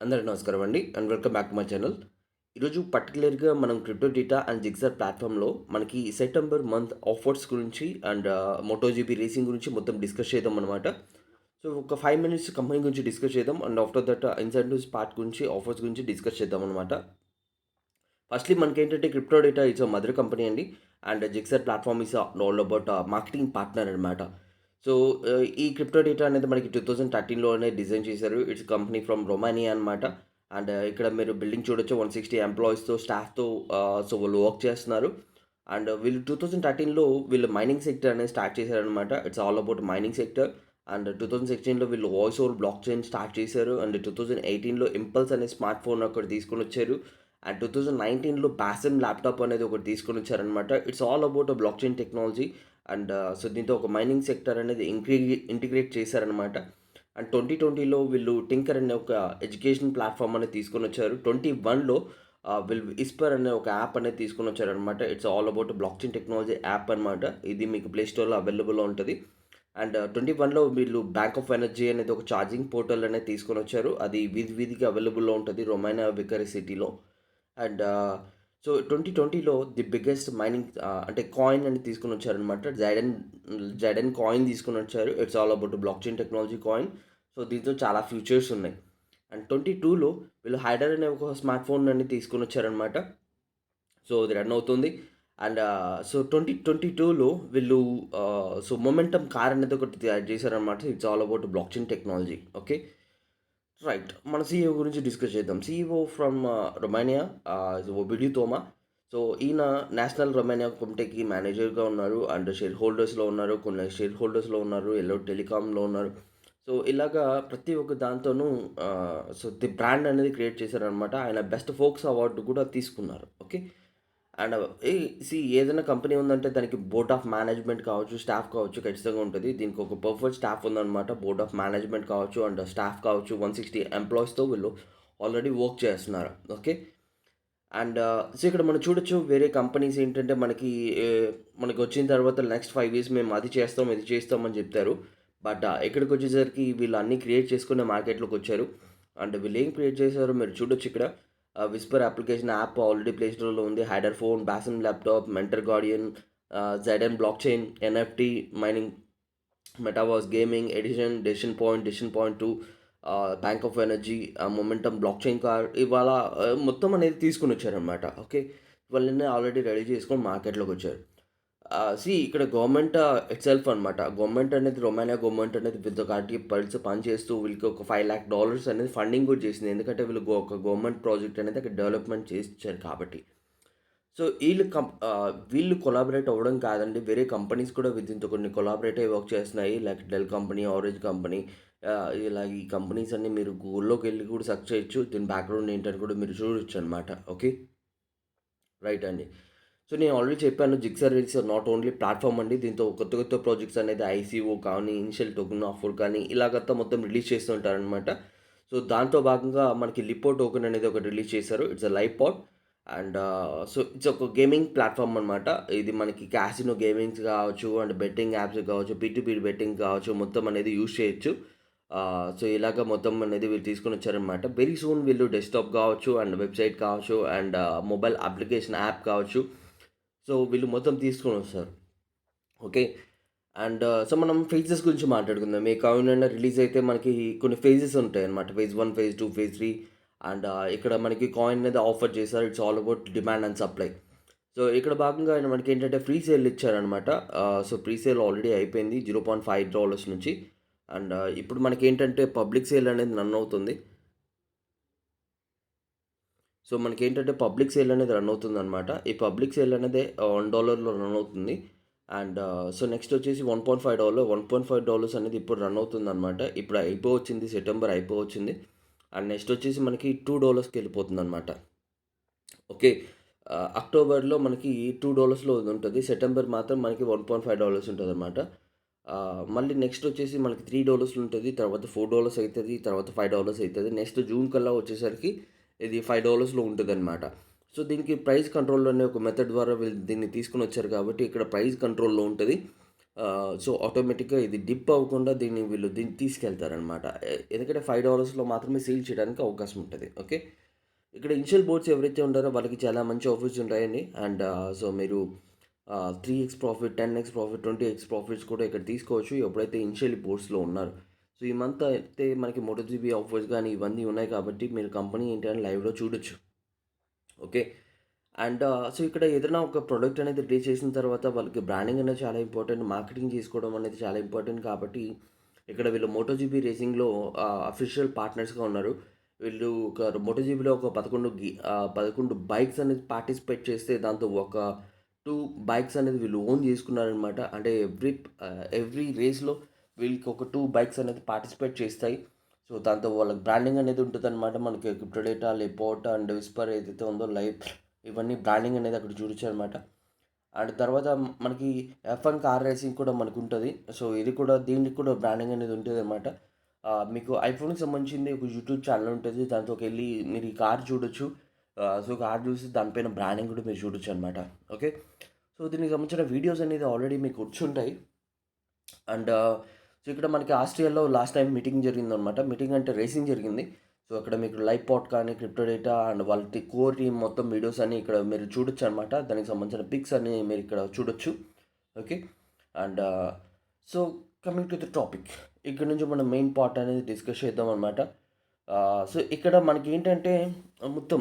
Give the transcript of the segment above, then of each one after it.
అందరికీ నమస్కారం అండి and welcome back to my channel. ఈరోజు పర్టికులర్గా మనం క్రిప్టో డేటా అండ్ జిక్సర్ ప్లాట్ఫామ్లో మనకి సెప్టెంబర్ మంత్ ఆఫర్స్ గురించి అండ్ మోటోజీపీ రేసింగ్ గురించి మొత్తం డిస్కస్ చేద్దాం అనమాట. సో ఒక 5 minutes కంపెనీ గురించి డిస్కస్ చేద్దాం and after that incentives part గురించి ఆఫర్స్ గురించి డిస్కస్ చేద్దాం అనమాట. ఫస్ట్లీ మనకేంటంటే crypto data it's mother company అండి. అండ్ జిక్సర్ platform is all about marketing partner అనమాట. సో ఈ క్రిప్టో డేటా అనేది మనకి 2013లోనే డిజైన్ చేశారు. ఇట్స్ కంపెనీ ఫ్రమ్ రొమానియా అనమాట. అండ్ ఇక్కడ మీరు బిల్డింగ్ చూడొచ్చు, 160 ఎంప్లాయీస్తో స్టాఫ్తో. సో వాళ్ళు వర్క్ చేస్తున్నారు. అండ్ వీళ్ళు 2013లో వీళ్ళు మైనింగ్ సెక్టర్ అనేది స్టార్ట్ చేశారనమాట. It's all about mining sector. And 2016లో వీళ్ళు voice over blockchain start చేశారు. అండ్ 2018లో ఇంపల్స్ అనే స్మార్ట్ ఫోన్ ఒకటి తీసుకొని వచ్చారు. అండ్ 2019లో పాసివ్ ల్యాప్టాప్ అనేది ఒకటి తీసుకొని వచ్చారనమాట. It's all about blockchain technology. And so దీంతో ఒక మైనింగ్ సెక్టర్ అనేది ఇంటిగ్రేట్ చేశారనమాట. అండ్ 2020లో వీళ్ళు టింకర్ అనే ఒక ఎడ్యుకేషన్ ప్లాట్ఫామ్ అనేది తీసుకొని వచ్చారు. 21లో వీళ్ళు విస్పర్ అనే ఒక యాప్ అనేది తీసుకొని వచ్చారనమాట. It's all about blockchain technology app అనమాట. ఇది మీకు ప్లే స్టోర్లో అవైలబుల్లో ఉంటుంది. అండ్ 21లో వీళ్ళు బ్యాంక్ ఆఫ్ ఎనర్జీ అనేది ఒక ఛార్జింగ్ పోర్టల్ అనేది తీసుకొని వచ్చారు. అది వీధి వీధికి అవైలబుల్లో ఉంటుంది రొమానియా వికరీ సిటీలో. అండ్ సో 2020లో ది బిగ్గెస్ట్ మైనింగ్ అంటే కాయిన్ అని తీసుకొని వచ్చారనమాట. జైడెన్ కాయిన్ తీసుకొని వచ్చారు. It's all about blockchain technology coin. So దీంతో చాలా ఫ్యూచర్స్ ఉన్నాయి. అండ్ 22లో వీళ్ళు హైడర్ అనే ఒక స్మార్ట్ ఫోన్ అని తీసుకొని వచ్చారనమాట. సో అది రన్ అవుతుంది. అండ్ సో 2022లో వీళ్ళు సో మొమెంటమ్ కార్ అనేది ఒకటి తయారు చేశారనమాట. It's all about blockchain technology. Okay, right. మన సీఈఓ గురించి డిస్కస్ చేద్దాం. సీఈఓ ఫ్రమ్ రొమానియా, ఒబిడి తోమా. సో ఈయన నేషనల్ రొమానియా కమిటీకి మేనేజర్గా ఉన్నారు. అండ్ షేర్ హోల్డర్స్లో ఉన్నారు, కొన్ని షేర్ హోల్డర్స్లో ఉన్నారు, ఎల్లో టెలికామ్లో ఉన్నారు. సో ఇలాగా ప్రతి ఒక్క దాంతోనూ సో ది బ్రాండ్ అనేది క్రియేట్ చేశారనమాట. ఆయన బెస్ట్ ఫోక్స్ అవార్డు కూడా తీసుకున్నారు. ఓకే. అండ్ ఏదైనా కంపెనీ ఉందంటే దానికి బోర్డ్ ఆఫ్ మేనేజ్మెంట్ కావచ్చు, స్టాఫ్ కావచ్చు ఖచ్చితంగా ఉంటుంది. దీనికి ఒక పర్ఫెక్ట్ స్టాఫ్ ఉందన్నమాట. బోర్డ్ ఆఫ్ మేనేజ్మెంట్ కావచ్చు అండ్ స్టాఫ్ కావచ్చు, 160 ఎంప్లాయీస్తో వీళ్ళు ఆల్రెడీ వర్క్ చేస్తున్నారు. ఓకే. అండ్ సో ఇక్కడ మనం చూడొచ్చు వేరే కంపెనీస్ ఏంటంటే మనకి వచ్చిన తర్వాత నెక్స్ట్ 5 years మేము అది చేస్తాం, ఇది చేస్తాం అని చెప్తారు. బట్ ఇక్కడికి వచ్చేసరికి వీళ్ళు అన్నీ క్రియేట్ చేసుకునే మార్కెట్లోకి వచ్చారు. అండ్ వీళ్ళు ఏం క్రియేట్ చేశారో మీరు చూడొచ్చు ఇక్కడ. Whisper application app already play స్టోర్లో ఉంది. హైడర్ ఫోన్, బాసమ్ ల్యాప్టాప్, మెంటర్ గార్డియన్, జెడెన్ blockchain, NFT mining, metaverse gaming, decision point 2, bank of energy, momentum blockchain car ఇవాళ మొత్తం అనేది తీసుకుని వచ్చారనమాట. ఓకే. వాళ్ళని ఆల్రెడీ రెడీ చేసుకొని మార్కెట్లోకి వచ్చారు. ఇక్కడ గవర్నమెంట్ ఇట్సెల్ఫ్ అనమాట. గవర్నమెంట్ అనేది రొమానియా గవర్నమెంట్ అనేది వీళ్ళతో కాటికి పని చేస్తూ వీళ్ళకి ఒక $5 lakh అనేది ఫండింగ్ కూడా చేసింది. ఎందుకంటే వీళ్ళు ఒక గవర్నమెంట్ ప్రాజెక్ట్ అనేది అక్కడ డెవలప్మెంట్ చేయించారు కాబట్టి. సో వీళ్ళు కొలాబరేట్ అవ్వడం కాదండి. వేరే కంపెనీస్ కూడా దీంతో కొన్ని కొలాబరేట్ అయ్యి వర్క్ చేస్తున్నాయి. Like Dell company, orange company. ఇలా ఈ కంపెనీస్ అన్నీ మీరు గూగుల్‌లోకి వెళ్ళి కూడా సెర్చ్ చేయొచ్చు. దీని బ్యాక్‌గ్రౌండ్ ఏంటని కూడా మీరు చూడొచ్చు అనమాట. ఓకే. రైట్ అండి. సో నేను ఆల్రెడీ చెప్పాను, Gixxer it's not only platform అండి. దీంతో కొత్త కొత్త ప్రాజెక్ట్స్ అనేది ఐసీఓ కానీ, ఇనిషియల్ టోకెన్ ఆఫర్ కానీ ఇలాగంతా మొత్తం రిలీజ్ చేస్తూ ఉంటారనమాట. సో దాంతో భాగంగా మనకి లిపో టోకెన్ అనేది ఒకటి రిలీజ్ చేశారు. It's a live pod. And so it's ఒక గేమింగ్ ప్లాట్‌ఫామ్ అనమాట. ఇది మనకి క్యాసినో గేమింగ్స్ కావచ్చు అండ్ బెట్టింగ్ యాప్స్ కావచ్చు, పీ2పీ బెట్టింగ్ కావచ్చు మొత్తం అనేది యూజ్ చేయొచ్చు. సో ఇలాగ మొత్తం అనేది వీళ్ళు తీసుకొని వచ్చారనమాట. వెరీ సూన్ వీళ్ళు డెస్క్‌టాప్ కావచ్చు అండ్ వెబ్‌సైట్ కావచ్చు అండ్ మొబైల్ అప్లికేషన్ యాప్ కావచ్చు. సో వీళ్ళు మొత్తం తీసుకొని వస్తారు. ఓకే. అండ్ సో మనం ఫేజెస్ గురించి మాట్లాడుకుందాం. ఏ కాయిన్ అయినా రిలీజ్ అయితే మనకి కొన్ని ఫేజెస్ ఉంటాయన్నమాట. Phase 1, phase 2, phase 3. అండ్ ఇక్కడ మనకి కాయిన్ అనేది ఆఫర్ చేశారు. It's all about demand and supply. So ఇక్కడ భాగంగా ఆయన మనకేంటంటే ఫ్రీ సేల్ ఇచ్చారనమాట. సో ప్రీ సేల్ ఆల్రెడీ అయిపోయింది $0.5 నుంచి. అండ్ ఇప్పుడు మనకేంటంటే పబ్లిక్ సేల్ అనేది రన్ అవుతుంది. సో మనకేంటంటే పబ్లిక్ సేల్ అనేది రన్ అవుతుందనమాట. ఈ పబ్లిక్ సేల్ అనేది $1లో రన్ అవుతుంది. అండ్ సో నెక్స్ట్ వచ్చేసి $1.5 అనేది ఇప్పుడు రన్ అవుతుందనమాట. ఇప్పుడు అయిపోవచ్చింది, సెప్టెంబర్ అయిపోవచ్చింది. అండ్ నెక్స్ట్ వచ్చేసి మనకి $2కి వెళ్ళిపోతుందనమాట. ఓకే. అక్టోబర్‌లో మనకి $2లో ఉంటుంది. సెప్టెంబర్ మాత్రం మనకి $1.5 ఉంటదనమాట. మళ్ళీ నెక్స్ట్ వచ్చేసి మనకి $3 ఉంటది. తర్వాత $4 అయితది. తర్వాత $5 అయితది. నెక్స్ట్ జూన్ కల్లా వచ్చేసరికి ఇది $5లో ఉంటదనమాట. సో దీనికి ప్రైస్ కంట్రోల్ అనే ఒక మెథడ్ ద్వారా వీళ్ళు దీన్ని తీసుకొనొచ్చారు కాబట్టి ఇక్కడ ప్రైస్ కంట్రోల్‌లో ఉంటది. సో ఆటోమేటిక్‌గా ఇది డిప్ అవ్వకుండా దీన్ని తీసుకెళ్తారనమాట. ఎందుకంటే $5లో మాత్రమే సేల్ చేయడానికి అవకాశం ఉంటది. ఓకే. ఇక్కడ ఇనిషియల్ బోర్డ్స్ ఎవరైతే ఉంటారో వాళ్ళకి చాలా మంచి ఆఫర్స్ ఉంటాయండి. అండ్ సో మీరు 3x profit, 10x profit, 20x profits కూడా ఇక్కడ తీసుకోవచ్చు ఎప్పుడైతే ఇనిషియల్ బోర్డ్స్‌లో ఉన్నారో. సో ఈ మంత్ అయితే మనకి మోటోజీబీ ఆఫర్స్ గానీ ఇవన్నీ ఉన్నాయి కాబట్టి మీరు కంపెనీ ఏంటి అని లైవ్‌లో చూడొచ్చు. ఓకే. అండ్ సో ఇక్కడ ఏదైనా ఒక ప్రొడక్ట్ అనేది రిలీజ్ చేసిన తర్వాత వాళ్ళకి బ్రాండింగ్ అనేది చాలా ఇంపార్టెంట్. మార్కెటింగ్ చేసుకోవడం అనేది చాలా ఇంపార్టెంట్ కాబట్టి ఇక్కడ వీళ్ళు మోటోజీబీ రేసింగ్‌లో అఫీషియల్ పార్ట్నర్స్‌గా ఉన్నారు. వీళ్ళు ఒక మోటోజీబీలో ఒక 11 బైక్స్ అనేది పార్టిసిపేట్ చేస్తే దాంతో ఒక 2 బైక్స్ అనేది వీళ్ళు ఓన్ చేసుకున్నారనమాట. అంటే ఎవ్రీ రేస్‌లో వీళ్ళకి ఒక 2 బైక్స్ అనేది పార్టిసిపేట్ చేస్తాయి. సో దాంతో వాళ్ళకి బ్రాండింగ్ అనేది ఉంటదనమాట. మనకి క్రిప్టోడేటా, లెపోర్ట్ అండ్ విస్పర్ ఏదైతే ఉందో ఇవన్నీ బ్రాండింగ్ అనేది అక్కడ చూపించారనమాట. అండ్ తర్వాత మనకి F1 కార్ రేసింగ్ కూడా మనకుంటది. సో ఇది కూడా దీనికి కూడా బ్రాండింగ్ అనేది ఉంటదనమాట. మీకు ఐఫోన్‌కి సంబంధించింది ఒక యూట్యూబ్ ఛానల్ ఉంటది. దాంట్లోకెళ్ళి మీరు ఈ కార్ చూడొచ్చు. సో కార్ చూసి దానిపైన బ్రాండింగ్ కూడా మీరు చూడొచ్చనమాట. ఓకే. సో దీనికి సంబంధించిన వీడియోస్ అనేది ఆల్రెడీ మీకు వచ్చుంటాయి. అండ్ సో ఇక్కడ మనకి ఆస్ట్రియాలో లాస్ట్ టైం మీటింగ్ జరిగిందనమాట. మీటింగ్ అంటే రేసింగ్ జరిగింది. సో అక్కడ మీకు లైవ్ పాట్ కానీ, క్రిప్టో డేటా అండ్ వాళ్ళ కోర్ టీమ్ మొత్తం వీడియోస్ అన్నీ ఇక్కడ మీరు చూడొచ్చు అనమాట. దానికి సంబంధించిన పిక్స్ అన్నీ మీరు ఇక్కడ చూడొచ్చు. Okay. And so coming to the topic. ఇక్కడ నుంచి మనం మెయిన్ పార్ట్ అనేది డిస్కస్ చేద్దాం అనమాట. సో ఇక్కడ మనకి ఏంటంటే మొత్తం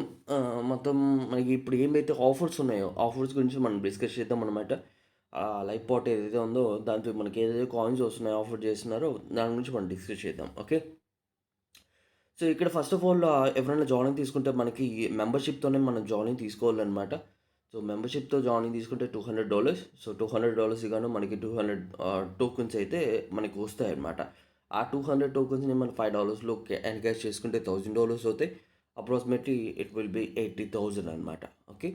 మొత్తం మనకి ఇప్పుడు ఏమైతే ఆఫర్స్ ఉన్నాయో ఆఫర్స్ గురించి మనం డిస్కస్ చేద్దాం అనమాట. లైఫ్ పాట్ ఏదైతే ఉందో దాంతో మనకి ఏదైతే కాయిన్స్ వస్తున్నాయో ఆఫర్ చేస్తున్నారో దాని గురించి మనం డిస్కస్ చేద్దాం. ఓకే. సో ఇక్కడ ఫస్ట్ ఆఫ్ ఆల్ ఎవరైనా జాయినింగ్ తీసుకుంటే మనకి మెంబర్షిప్తోనే మనం జాయినింగ్ తీసుకోవాలన్నమాట. సో మెంబర్షిప్తో జాయినింగ్ తీసుకుంటే $200. సో $200 గాను మనకి 200 టోకెన్స్ అయితే మనకి వస్తాయన్నమాట. ఆ 200 టోకెన్స్‌ని మనం $5లో ఎన్కాష్ చేసుకుంటే $1000 అవుతాయి. అప్రాక్సిమేట్లీ ఇట్ విల్ బి 80,000 అనమాట. ఓకే.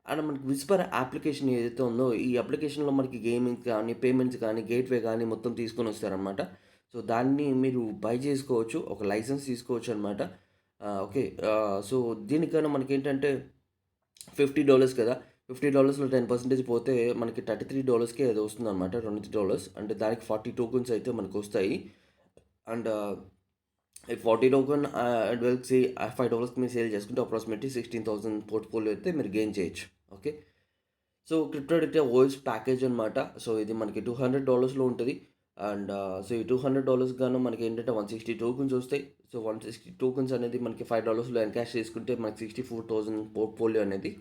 అండ్ మనకి విస్పర్ అప్లికేషన్ ఏదైతే ఉందో ఈ అప్లికేషన్‌లో మనకి గేమింగ్ కానీ, పేమెంట్స్ కానీ, గేట్‌వే కానీ మొత్తం తీసుకొని వస్తారనమాట. సో దాన్ని మీరు బై చేసుకోవచ్చు. ఒక లైసెన్స్ తీసుకోవచ్చు అనమాట. ఓకే. సో దీనికన్నా మనకేంటంటే $50 కదా! $50లో 10% పోతే మనకి $33కే అది వస్తుందనమాట. $23 అంటే దానికి 40 టోకెన్స్ అయితే మనకొస్తాయి. అండ్ ఈ 40 టోకెన్ $5కి మీరు సేల్ చేసుకుంటే అప్రాక్సిమేట్లీ 16,000 పోర్ట్‌ఫోలియో అయితే మీరు గెయిన్ చేయొచ్చు. ఓకే. సో క్రిప్టోడేటా ఓఎస్ ప్యాకేజ్ అనమాట. సో ఇది మనకి $200లో ఉంటది. అండ్ సో ఈ $200 గాను మనకేంటంటే 160 టోకెన్స్ వస్తాయి. సో 160 టోకెన్స్ అనేది మనకి $5లో ఎన్కాష్ చేసుకుంటే మనకి 64,000 పోర్ట్‌ఫోలియో అనేది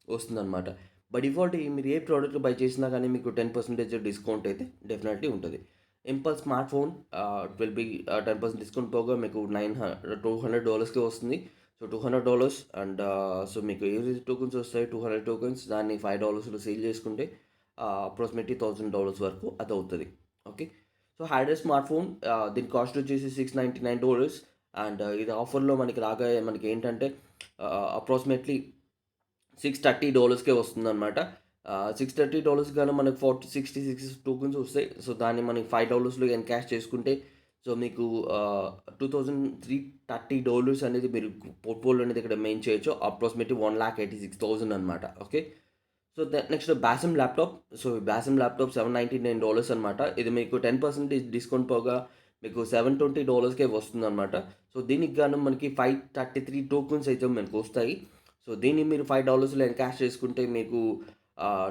వస్తుందనమాట. బై డిఫాల్ట్ మీరు ఏ ప్రోడక్ట్ బై చేసినా కానీ మీకు 10% డిస్కౌంట్ అయితే డెఫినెట్‌లీ ఉంటది. Impulse smart phone it will be 10% discount పోగా మీకు $200కే వస్తుంది. సో $200 అండ్ సో మీకు ఏవైతే టోకెన్స్ వస్తాయో 200 టోకెన్స్ దాన్ని $5లో సేల్ చేసుకుంటే అప్రాక్సిమేట్లీ $1000 వరకు అది అవుతది. Okay. So Hydra smart phone దీని కాస్ట్ వచ్చేసి $699 అండ్ ఇది ఆఫర్‌లో మనకి రాగా మనకేంటంటే అప్రాక్సిమేట్లీ $630కే వస్తుందనమాట. $630 గాను మనకు 66 టోకెన్స్ వస్తాయి. సో దాన్ని మనకి $5లో ఎన్కాష్ చేసుకుంటే సో మీకు $2,330 అనేది మీరు పోర్ట్‌ఫోలియో అనేది ఇక్కడ మెయింటైన్ చేయొచ్చు. అప్రాక్సిమేట్లీ 1,86,000 అనమాట. ఓకే. సో నెక్స్ట్ బాసిమ్ ల్యాప్‌టాప్. సో బాసిమ్ ల్యాప్‌టాప్ $799 అనమాట. ఇది మీకు 10% డిస్కౌంట్ పోగా మీకు $720కే వస్తుందనమాట. సో దీనికి గాను మనకి 533 టోకెన్స్ అయితే మనకొస్తాయి. సో దీన్ని మీరు $5లో ఎన్కాష్ చేసుకుంటే మీకు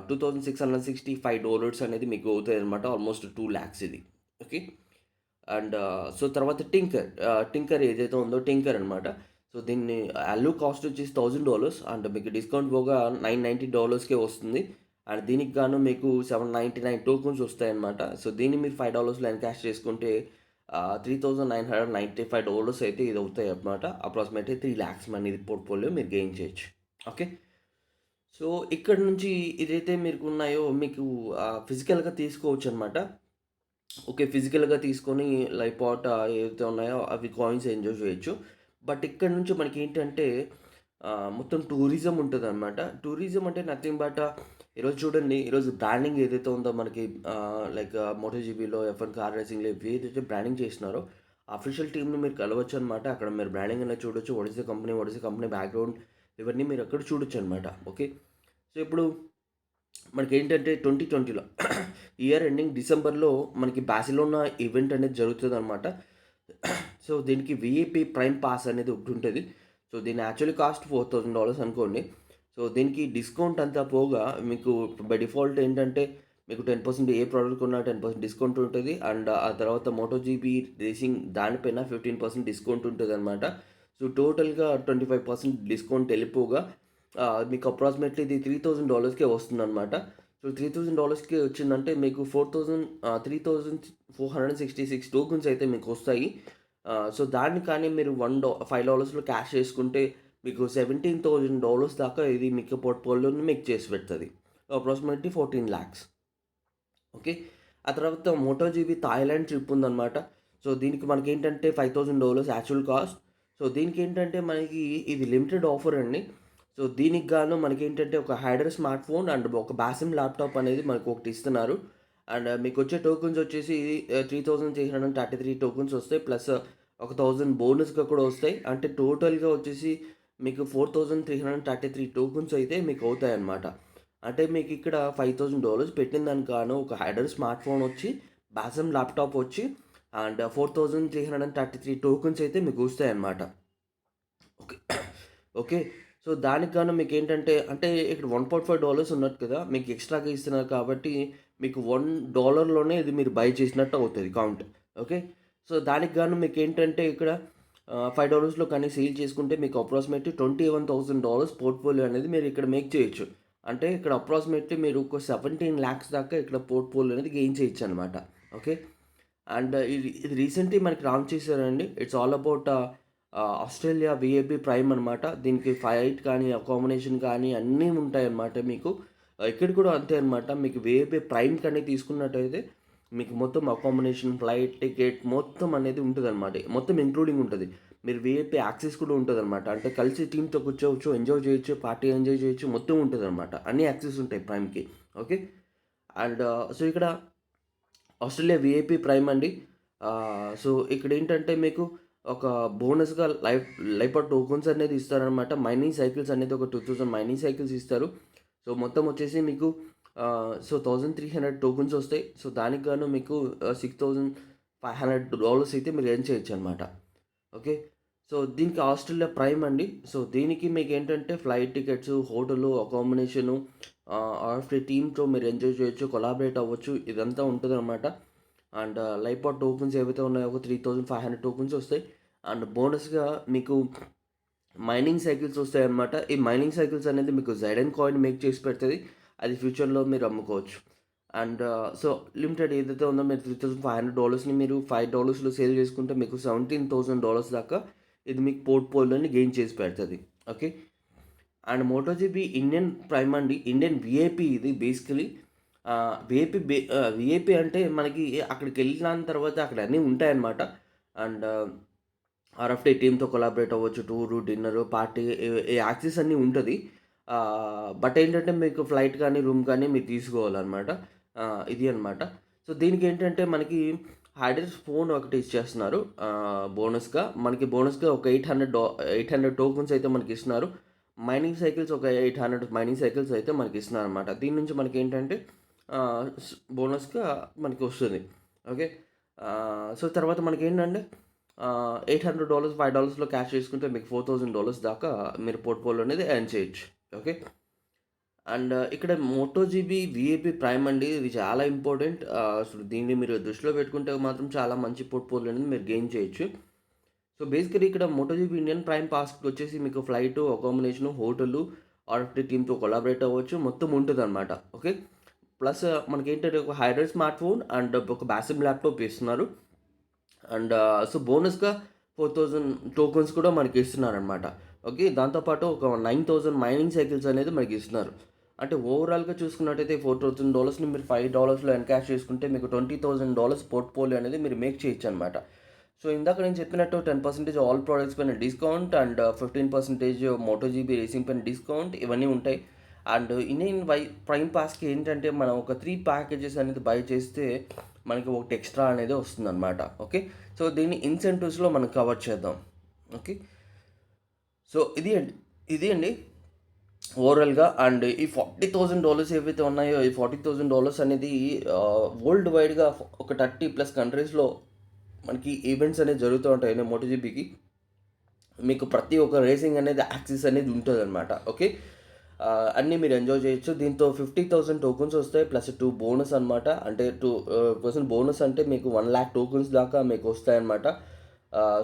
$2,665 అనేది మీకు అవుతాయన్నమాట. ఆల్మోస్ట్ 2,00,000 ఇది. ఓకే. అండ్ సో తర్వాత టింకర్ ఏదైతే ఉందో టింకర్ అనమాట. సో దీన్ని వాల్యూ కాస్ట్ వచ్చేసి $1,000 అండ్ మీకు డిస్కౌంట్ పోగా $990కే వస్తుంది. అండ్ దీనికి గాను మీకు 799 టోకెన్స్ వస్తాయన్నమాట. సో దీన్ని మీరు $5లో ఎన్కాష్ చేసుకుంటే $3,995 అయితే ఇది అవుతాయి అన్నమాట. అప్రాక్సిమేట్లీ 3,00,000 మనీ పోర్ట్‌ఫోలియో మీరు గెయిన్ చేయొచ్చు. ఓకే. సో ఇక్కడ నుంచి ఇదైతే మీకున్నాయో మీకు ఫిజికల్‌గా తీసుకోవచ్చనమాట. ఓకే. ఫిజికల్‌గా తీసుకొని లైవ్ పాట్ ఏవైతే ఉన్నాయో అవి కాయిన్స్ ఎంజాయ్ చేయొచ్చు. బట్ ఇక్కడ నుంచి మనకేంటంటే మొత్తం టూరిజం ఉంటదనమాట. టూరిజం అంటే నథింగ్ బట్ ఈరోజు చూడండి. ఈరోజు బ్రాండింగ్ ఏదైతే ఉందో మనకి లైక్ మోటోజీబీలో, ఎఫ్1 కార్ రేసింగ్‌లో ఇవి ఏదైతే బ్రాండింగ్ చేసినారో అఫీషియల్ టీమ్‌ని మీరు కలవచ్చనమాట. అక్కడ మీరు బ్రాండింగ్ అనేది చూడొచ్చు. What is the company, what is the company background ఇవన్నీ మీరు అక్కడ చూడొచ్చనమాట. ఓకే. సో ఇప్పుడు మనకేంటంటే 2020లో ఇయర్ ఎండింగ్ డిసెంబర్‌లో మనకి బార్సిలోనా ఈవెంట్ అనేది జరుగుతదనమాట. సో, దీనికి వీఐపీ ప్రైమ్ పాస్ అనేది ఒకటుంటది. సో, దీని యాక్చువల్లీ కాస్ట్ $4000 అనుకోండి. సో, దీనికి డిస్కౌంట్ అంతా పోగా మీకు బై డిఫాల్ట్ ఏంటంటే మీకు 10% ఏ ప్రోడక్ట్ కొన్నా 10% డిస్కౌంట్ ఉంటది. అండ్ ఆ తర్వాత మోటోజీపీ రేసింగ్ దానిపైన 15% డిస్కౌంట్ ఉంటదనమాట. సో, టోటల్‌గా 25% డిస్కౌంట్ ఎళ్ళిపోగా మీకు అప్రాక్సిమేట్‌లీ ఇది $3000కే వస్తుందనమాట. సో, $3000కి వచ్చిందంటే మీకు 3466 టోకెన్స్ అయితే మీకొస్తాయి. సో, దాన్ని కానీ మీరు $5లో క్యాష్ చేసుకుంటే మీకు $17,000 దాకా ఇది మీకు పోర్ట్‌ఫోలియోని మీకు చేసి పెడతది. అప్రాక్సిమేట్‌లీ 14,00,000. ఓకే. ఆ తర్వాత మోటోజీబీ థాయిలాండ్ ట్రిప్ ఉందనమాట. సో, దీనికి మనకేంటంటే $5,000 యాక్చువల్ కాస్ట్. సో, దీనికేంటంటే మనకి ఇది లిమిటెడ్ ఆఫర్ అండి. సో, దీనికి గాను మనకేంటంటే ఒక హైడర్ స్మార్ట్ ఫోన్ అండ్ ఒక బాసిమ్ ల్యాప్‌టాప్ అనేది మనకు ఒకటి ఇస్తున్నారు. అండ్ మీకొచ్చే టోకెన్స్ వచ్చేసి 3333 టోకెన్స్ వస్తాయి. ప్లస్ ఒక 1000 బోనస్‌గా కూడా వస్తాయి. అంటే టోటల్‌గా వచ్చేసి మీకు 4333 టోకెన్స్ అయితే మీకు అవుతాయన్నమాట. అంటే మీకిక్కడ $5,000 పెట్టిన దానికి గాను ఒక హైడర్ స్మార్ట్ ఫోన్ వచ్చి, బాసమ్ ల్యాప్‌టాప్ వచ్చి అండ్ 4333 టోకెన్స్ అయితే మీకు వస్తాయన్నమాట. ఓకే. ఓకే. సో, దానికి గాను మీకేంటంటే అంటే ఇక్కడ $1.5 ఉన్నట్టు కదా! మీకు ఎక్స్‌ట్రాగా ఇస్తున్నారు కాబట్టి మీకు $1 ఇది మీరు బై చేసినట్టు అవుతది కౌంట్. ఓకే. సో, దానికి గాను మీకేంటంటే ఇక్కడ $5లో కానీ సేల్ చేసుకుంటే మీకు అప్రాక్సిమేట్‌లీ $21,000 పోర్ట్‌ఫోలియో అనేది మీరు ఇక్కడ మేక్ చేయొచ్చు. అంటే ఇక్కడ అప్రాక్సిమేట్‌లీ మీరు ఒక 17,00,000 దాకా ఇక్కడ పోర్ట్‌ఫోలియో అనేది గెయిన్ చేయొచ్చనమాట. ఓకే. అండ్ ఇది రీసెంట్‌లీ మనకి లాంచ్ చేశారండి. It's all about Australia VIP prime అనమాట. దీనికి ఫ్లైట్ కానీ, అకామిడేషన్ కానీ అన్నీ ఉంటాయన్నమాట మీకు. ఇక్కడ కూడా అంతే అనమాట. మీకు వీఐపీ ప్రైమ్ కానీ తీసుకున్నట్టయితే మీకు మొత్తం అకామిడేషన్, ఫ్లైట్ టికెట్ మొత్తం అనేది ఉంటదనమాట. మొత్తం ఇంక్లూడింగ్ ఉంటది. మీరు వీఐపీ యాక్సెస్ కూడా ఉంటదనమాట. అంటే కలిసి టీమ్‌తో కూర్చోవచ్చు, ఎంజాయ్ చేయొచ్చు, పార్టీ ఎంజాయ్ చేయొచ్చు. మొత్తం ఉంటదనమాట. అన్ని యాక్సెస్ ఉంటాయి ప్రైమ్‌కి. ఓకే. అండ్ సో, ఇక్కడ ఆస్ట్రేలియా వీఐపీ ప్రైమ్ అండి. సో, ఇక్కడేంటంటే మీకు ఒక బోనస్‌గా లైపర్ టోకెన్స్ అనేది ఇస్తారనమాట. మైనింగ్ సైకిల్స్ అనేది ఒక 2000 మైనింగ్ సైకిల్స్ ఇస్తారు. సో, మొత్తం వచ్చేసి మీకు సో, 1300 టోకెన్స్ వస్తాయి. సో, దానికి గాను మీకు $6500 అయితే మీరు ఎర్న్ చేయొచ్చనమాట. ఓకే. సో, దీనికి ఆస్ట్రేలియా ప్రైమ్ అండి. సో, దీనికి మీకేంటంటే flight tickets, hotel, accommodation after టీమ్‌తో మీరు ఎంజాయ్ చేయొచ్చు, కొలాబరేట్ అవ్వచ్చు. ఇదంతా ఉంటదనమాట. అండ్ లైపాడ్ టోకెన్స్ ఏవైతే ఉన్నాయో ఒక 3500 టోకెన్స్ వస్తాయి. అండ్ బోనస్‌గా మీకు మైనింగ్ సైకిల్స్ వస్తాయన్నమాట. ఈ మైనింగ్ సైకిల్స్ అనేది మీకు జైడెన్ కాయిన్ మేక్ చేసి పెడతది. అది ఫ్యూచర్‌లో మీరు అమ్ముకోవచ్చు. అండ్ సో, లిమిటెడ్ ఏదైతే ఉందో మీరు $3500ని మీరు $5లో సేల్ చేసుకుంటే మీకు $17,000 దాకా ఇది మీకు పోర్ట్‌ఫోలియోని గెయిన్ చేసి పెడతది. ఓకే. అండ్ మోటోజీబీ ఇండియన్ ప్రైమ్ అండి. ఇండియన్ వీఐపీ ఇది బేసికలీ. వీఐపీ అంటే మనకి అక్కడికెళ్ళిన తర్వాత అక్కడ అన్నీ ఉంటాయన్నమాట. అండ్ ఆర్ఎఫ్‌టీ టీమ్‌తో కొలాబరేట్ అవ్వచ్చు. టూరు, డిన్నరు, పార్టీ ఈ యాక్సెస్ అన్నీ ఉంటది. బట్ ఏంటంటే మీకు ఫ్లైట్ కానీ, రూమ్ కానీ మీరు తీసుకోవాలనమాట. ఇది అనమాట. సో, దీనికేంటంటే మనకి హైడెస్ ఫోన్ ఒకటి ఇచ్చేస్తున్నారు బోనస్‌గా. మనకి బోనస్‌గా ఒక 800 టోకెన్స్ అయితే మనకిస్తున్నారు. మైనింగ్ సైకిల్స్ ఒక 800 మైనింగ్ సైకిల్స్ అయితే మనకిస్తున్నారనమాట. దీని నుంచి మనకేంటంటే బోనస్‌గా మనకి వస్తుంది. ఓకే. సో, తర్వాత మనకేంటంటే $800 $5లో క్యాష్ చేసుకుంటే మీకు $4000 దాకా మీరు పోర్ట్‌ఫోలియో అనేది ఎర్న్ చేయొచ్చు. ఓకే. అండ్ ఇక్కడ మోటోజీబీ వీఐపీ ప్రైమ్ అండి. ఇది చాలా ఇంపార్టెంట్. అసలు దీన్ని మీరు దృష్టిలో పెట్టుకుంటే మాత్రం చాలా మంచి పోర్ట్‌ఫోలియో అనేది మీరు గెయిన్ చేయొచ్చు. సో, బేసికల్లీ ఇక్కడ మోటోజీబీ ఇండియన్ ప్రైమ్ పాస్‌కి వచ్చేసి మీకు ఫ్లైటు, అకామిడేషను, హోటలు, ఆర్ఎఫ్‌టీ టీమ్‌తో కొలాబరేట్ అవ్వచ్చు. మొత్తం ఉంటదనమాట. ఓకే. ప్లస్ మనకేంటంటే ఒక హైడర్ స్మార్ట్ ఫోన్ అండ్ ఒక బాసిమ్ ల్యాప్‌టాప్ ఇస్తున్నారు. అండ్ సో, బోనస్‌గా 4000 టోకెన్స్ కూడా మనకి ఇస్తున్నారనమాట. ఓకే. దాంతో పాటు ఒక 9000 మైనింగ్ సైకిల్స్ అనేది మనకిస్తున్నారు. అంటే ఓవరాల్‌గా చూసుకున్నట్టయితే $4000ని మీరు $5లో ఎన్‌కాష్ చేసుకుంటే మీకు $20,000 పోర్ట్‌ఫోలియో అనేది మీరు మేక్ చేయొచ్చనమాట. సో, ఇందాక నేను చెప్పినట్టు 10% ఆల్ ప్రొడక్ట్స్ పైన డిస్కౌంట్ అండ్ 15% మోటోజీబీ రేసింగ్ పైన డిస్కౌంట్ ఇవన్నీ ఉంటాయి. అండ్ ఇండియన్ ప్రైమ్ పాస్‌కి ఏంటంటే మనం ఒక 3 ప్యాకేజెస్ అనేది బై చేస్తే మనకి ఒకటి ఎక్స్ట్రా అనేది వస్తుందనమాట. ఓకే. సో, దీన్ని ఇన్సెంటివ్స్‌లో మనం కవర్ చేద్దాం. ఓకే. సో, ఇది అండి. ఓవరాల్‌గా. అండ్ ఈ $40,000 ఏవైతే ఉన్నాయో, ఈ $40,000 అనేది వరల్డ్ వైడ్‌గా ఒక 30+ కంట్రీస్‌లో మనకి ఈవెంట్స్ అనేవి జరుగుతూ ఉంటాయి మోటోజీపీకి. మీకు ప్రతి ఒక్క రేసింగ్ అనేది యాక్సెస్ అనేది ఉంటదనమాట. ఓకే. అన్నీ మీరు ఎంజాయ్ చేయొచ్చు. దీంతో 50,000 టోకెన్స్ వస్తాయి. ప్లస్ 2 బోనస్ అనమాట. అంటే 2% బోనస్ అంటే మీకు 1,00,000 టోకెన్స్ దాకా మీకు వస్తాయన్నమాట.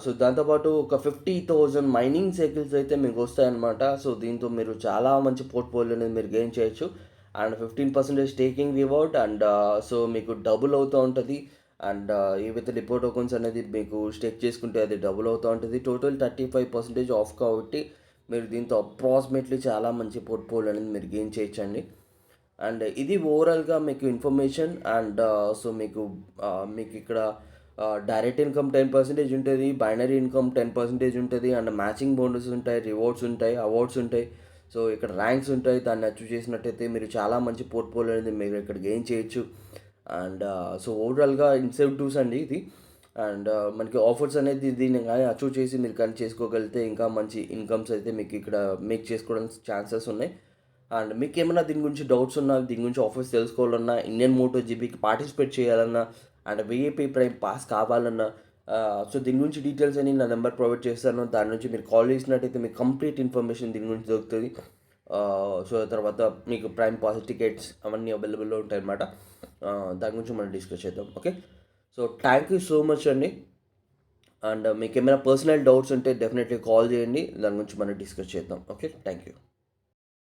సో, దాంతో పాటు ఒక 50,000 మైనింగ్ సైకిల్స్ అయితే మీకు వస్తాయన్నమాట. సో, దీంతో మీరు చాలా మంచి పోర్ట్‌ఫోలియో అనేది మీరు గెయిన్ చేయొచ్చు. And 15% staking reward and so, మీకు డబుల్ అవుతూ ఉంటది. అండ్ ఏవైతే డిపో టోకెన్స్ అనేది మీకు స్టేక్ చేసుకుంటే అది డబుల్ అవుతూ ఉంటుంది. టోటల్ 35% ఆఫ్ కాబట్టి మీరు దీంతో అప్రాక్సిమేట్లీ చాలా మంచి పోర్ట్‌ఫోలియో అనేది మీరు గెయిన్ చేయొచ్చండి. అండ్ ఇది ఓవరాల్‌గా మీకు ఇన్ఫర్మేషన్. అండ్ సో, మీకిక్కడ డైరెక్ట్ ఇన్‌కమ్ 10% ఉంటది. బైనరీ ఇన్‌కమ్ 10% ఉంటది. అండ్ మ్యాచింగ్ బోనస్ ఉంటాయి, రివార్డ్స్ ఉంటాయి, అవార్డ్స్ ఉంటాయి. సో, ఇక్కడ ర్యాంక్స్ ఉంటాయి. దాన్ని అచీవ్ చేసినట్టయితే మీరు చాలా మంచి పోర్ట్‌ఫోలియో అనేది మీరు ఇక్కడ గెయిన్ చేయొచ్చు. అండ్ సో, ఓవరాల్‌గా ఇన్సెంటివ్స్ అండి ఇది. అండ్ మనకి ఆఫర్స్ అనేది దీన్ని గాని అచీవ్ చేసి మీరు కానీ చేసుకోగలిగితే ఇంకా మంచి ఇన్‌కమ్స్ అయితే మీకు ఇక్కడ మేక్ చేసుకోవడానికి ఛాన్సెస్ ఉన్నాయి. అండ్ మీకేమన్నా దీని గురించి డౌట్స్ ఉన్నా, దీని గురించి ఆఫర్స్ తెలుసుకోవాలన్నా, ఇండియన్ మోటో జీపీకి పార్టిసిపేట్ చేయాలన్నా, అండ్ వీఐపీ ప్రైమ్ పాస్ కావాలన్నా, సో, దీని గురించి డీటెయిల్స్ అని నా నెంబర్ ప్రొవైడ్ చేస్తాను. దాని నుంచి మీరు కాల్ చేసినట్టయితే మీకు కంప్లీట్ ఇన్ఫర్మేషన్ దీని గురించి దొరుకుతది. సో, తర్వాత మీకు ప్రైమ్ పాస్ టికెట్స్ అవన్నీ అవైలబుల్‌లో ఉంటాయన్నమాట. దాని గురించి మనం డిస్కస్ చేద్దాం. Okay. So, thank you so much అండి. అండ్ మీకేమైనా పర్సనల్ డౌట్స్ ఉంటే డెఫినెట్‌లీ కాల్ చేయండి. దాని గురించి మనం డిస్కస్ చేద్దాం. ఓకే. Thank you.